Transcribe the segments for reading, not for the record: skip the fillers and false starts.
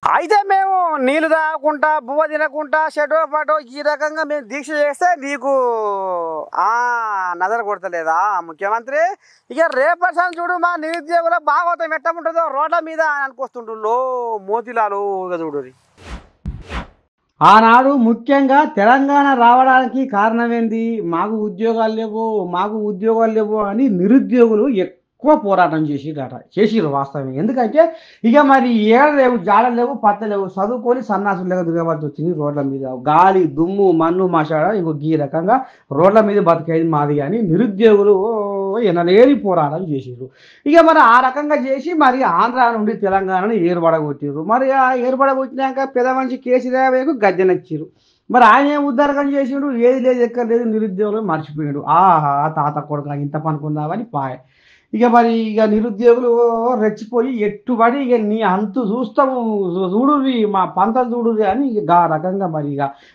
అయితే మేము నీళ్ళు తాగకుండా బువ్వ తినకుండా షెటో పాటో ఈ రకంగా మేము దీక్ష చేస్తే నీకు నజర కొడతలేదా ముఖ్యమంత్రి? ఇక రేపటి చూడు మా నిరుద్యోగుల భాగవతం ఎట్టముంటుందో రోడ్ల మీద అనుకొస్తుంటుందో మోతిలాలు చూడు. ఆనాడు ముఖ్యంగా తెలంగాణ రావడానికి కారణమేంది? మాకు ఉద్యోగాలు లేవు అని నిరుద్యోగులు ఎక్కువ పోరాటం చేసిరు వాస్తవం. ఎందుకంటే ఇక మరి ఏడ లేవు, జాడలు లేవు, పత్త లేవు, చదువుకొని సన్నాసులు లేక దిగబడి వచ్చింది రోడ్ల మీద. గాలి దుమ్ము మన్ను మాషాడ ఇంకో ఈ రకంగా రోడ్ల మీద బతికేది మాది. కానీ నిరుద్యోగులు ఎనలేని పోరాటం చేసిరు. ఇక మరి ఆ రకంగా చేసి మరి ఆంధ్ర నుండి తెలంగాణను ఏర్పడగొట్టిరు. మరి ఆ ఏర్పడగొట్టినాక పెద్ద మనిషి కేసీఆర్కు గద్దెనచ్చిరు. మరి ఆయన ఏం ఉద్ధారకం చేసిండు? ఏది లేదు ఎక్కర్లేదు, నిరుద్యోగులు మర్చిపోయాడు. తాత కొడుకు ఇంత పనుకున్నావని పాయ. ఇక మరి నిరుద్యోగులు రెచ్చిపోయి ఎట్టుబడి ఇక నీ అంతు చూడువి మా పంతలు చూడువి అని ఇక ఆ రకంగా మరి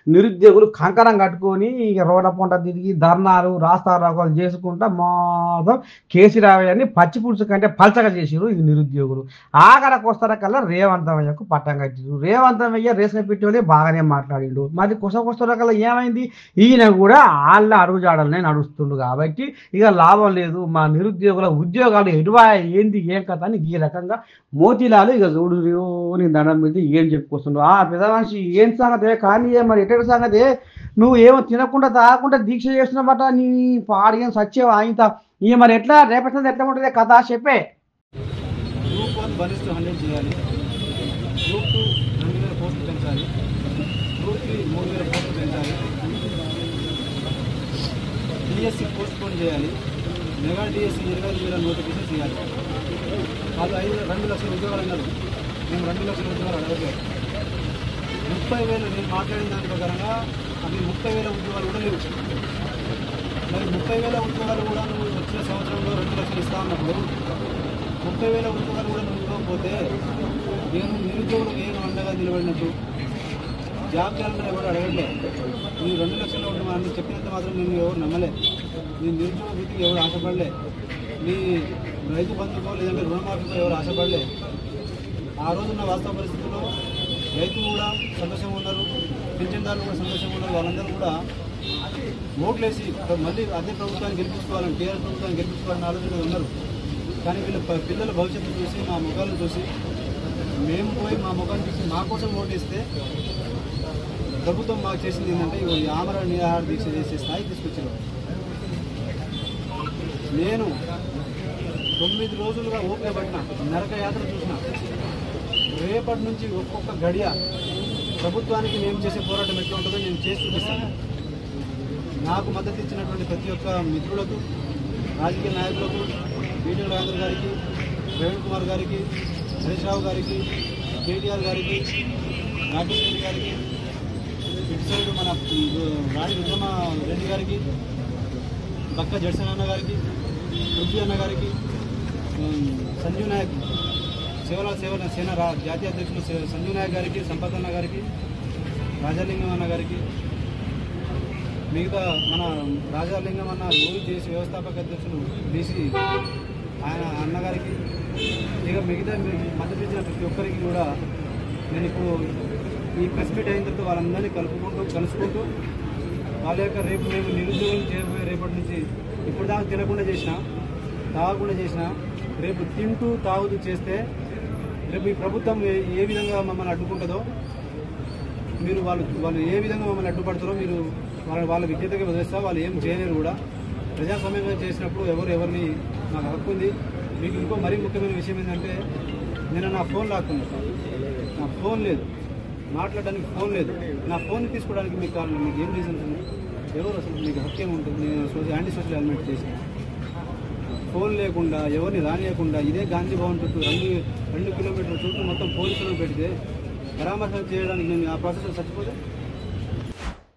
నిరుద్యోగులు కంకణం కట్టుకొని ఇక రోడ్ల పొంట తిరిగి ధర్నాలు రాస్తారోకాలు చేసుకుంటా మొత్తం కేసీరావు పచ్చి పులుసు కంటే పలచగా చేసిరు ఈ నిరుద్యోగులు. ఆఖరకు వస్తారకల్లా రేవంతమయ్యకు పట్టం కట్టిరు. రేవంతమయ్య రేషన్ పెట్టే బాగానే మాట్లాడిండు. మరి కొసకొస్తారకల్లా ఏమైంది? ఈయన కూడా వాళ్ళ అడుగుజాడలనే నడుస్తుండు. కాబట్టి ఇక లాభం లేదు, మా నిరుద్యోగుల ఉద్యోగాలు ఏంది ఏం కథ అని ఈ రకంగా మోతీలాలు ఇక చూడు నీ దండం మీద ఏం చెప్పుకొస్తుండ్రు. పెద్ద మనిషి ఏం సంగతే కానీ మరి ఎట్టడి సంగతే? నువ్వు ఏమో తినకుండా తాగకుండా దీక్ష చేస్తున్నావట, నీ పాడిగా సచ్చేవా ఇంత? ఇక మరి ఎట్లా రేపటి ఎట్లా ఉంటుంది కథ చెప్పే. గ్రూప్ 1 బలిష్ట 100 చేయాలి, గ్రూప్ 2 2000 పోస్టులు పెంచాలి, గ్రూప్ 3 3000 పోస్టులు పెంచాలి, డిఎస్సి పోస్ట్ పోన్ చేయాలి, మెగా డిఎస్సి 25,000 నోటిఫికేషన్ చేయాలి. వాళ్ళు 2 లక్షల ఉద్యోగాలు అన్నారు. మేము 2 లక్షల ఉద్యోగాలు అడగలేదు. 30,000 నేను మాట్లాడిన దాని ప్రకారంగా అవి 30,000 ఉద్యోగాలు కూడా లేవు. మరి 30,000 ఉద్యోగాలు కూడా నువ్వు వచ్చిన సంవత్సరంలో 2 లక్షలు ఇస్తా ఉన్నప్పుడు 30,000 ఉద్యోగాలు కూడా నువ్వు ఇవ్వకపోతే నేను నిరుద్యోగులకు ఏం అండగా నిలబడినట్టు? జాబ్ క్యాలెండర్ ఎవరు అడగట్లే. నువ్వు 2 లక్షల్లో ఉంటున్నాను చెప్పినంత మాత్రం నేను ఎవరు నమ్మలే. నీ నిరుద్యోగ వృత్తికి ఎవరు ఆశపడలే. నీ రైతు బంధుకో లేదంటే రుణమాఫీకో ఎవరు ఆశపడలే. ఆ రోజున్న వాస్తవ పరిస్థితుల్లో రైతు కూడా సంతోషంగా ఉన్నారు, పింఛన్దారులు కూడా సంతోషంగా ఉన్నారు. వాళ్ళందరూ కూడా ఓట్లేసి మళ్ళీ అదే ప్రభుత్వాన్ని గెలిపించుకోవాలని, టీఆర్ఎస్ ప్రభుత్వాన్ని గెలిపించుకోవాలని ఆలోచనలో ఉన్నారు. కానీ వీళ్ళ పిల్లల భవిష్యత్తు చూసి, మా ముఖాలను చూసి, మేము పోయి మా ముఖాన్ని చూసి మా కోసం ఓటేస్తే ప్రభుత్వం మాకు చేసింది ఏంటంటే ఈ ఆమరణ నిరాహార దీక్ష చేసే స్థాయికి తీసుకొచ్చారు. నేను 9 రోజులుగా ఓపిక పట్టిన, నరక యాత్ర చూసిన. రేపటి నుంచి ఒక్కొక్క గడియ ప్రభుత్వానికి మేము చేసే పోరాటం ఎట్లా ఉంటుందో నేను చేసి చూపిస్తాను. నాకు మద్దతు ఇచ్చినటువంటి ప్రతి ఒక్క మిత్రులకు, రాజకీయ నాయకులకు, బీటీ రాజేంద్ర గారికి, ప్రవీణ్ కుమార్ గారికి, హరీష్ రావు గారికి, కేటీఆర్ గారికి, రాకేష్ రెడ్డి గారికి, ఇటు సైడ్ మన రాణి రుద్రమ రెడ్డి గారికి, బక్క జడ్సన్ అన్న గారికి, పృథ్వీ అన్న గారికి, సంజీవ్ నాయక్ సేవల సేన జాతీయ అధ్యక్షులు సంజీవ్ నాయక్ గారికి, సంపత్ అన్న గారికి, రాజాలింగం అన్న గారికి, మిగతా మన రాజాలింగం అన్న ఓజేసి వ్యవస్థాపక అధ్యక్షులు బీసీ ఆయన అన్నగారికి, ఇక మిగతా మద్దతు ఇచ్చిన ప్రతి ఒక్కరికి కూడా నేను ఇప్పుడు ఈ ప్రెస్ మీట్ అయిన తర్వాత వాళ్ళందరినీ కలుసుకుంటూ వాళ్ళ యొక్క రేపు మేము నిరుద్యోగం చేయబోయే రేపటి నుంచి ఇప్పుడు దాకా తినకుండా చేసినా, తాగకుండా చేసినా, రేపు తింటూ తాగుతూ చేస్తే రేపు ఈ ప్రభుత్వం ఏ విధంగా మమ్మల్ని అడ్డుకుంటుందో, మీరు వాళ్ళు ఏ విధంగా మమ్మల్ని అడ్డుపడతారో మీరు వాళ్ళ విజ్ఞతగా వదిలేస్తా. వాళ్ళు ఏం చేయలేరు కూడా. ప్రజాస్వామ్యంగా చేసినప్పుడు ఎవరిని నాకు హక్కు ఉంది. మీకు ఇంకో మరీ ముఖ్యమైన విషయం ఏంటంటే నేను నా ఫోన్ లాక్కున్నాను. నా ఫోన్ లేదు, మాట్లాడడానికి ఫోన్ లేదు. నా ఫోన్ తీసుకోవడానికి మీకు ఏం రీజన్స్ ఉంది? ఎవరు అసలు మీకు హక్కు ఏముంటుంది? నేను యాంటీ సోషల్ ఎలిమెంట్ చేసిన ఫోన్ లేకుండా ఎవరిని రానియకుండా ఇదే గాంధీ భవన్ చుట్టూ 2 కిలోమీటర్ల చుట్టూ మొత్తం పోలీసులను పెడితే పరామర్శలు చేయడానికి నేను ఆ ప్రాసెస్లో చచ్చిపోతే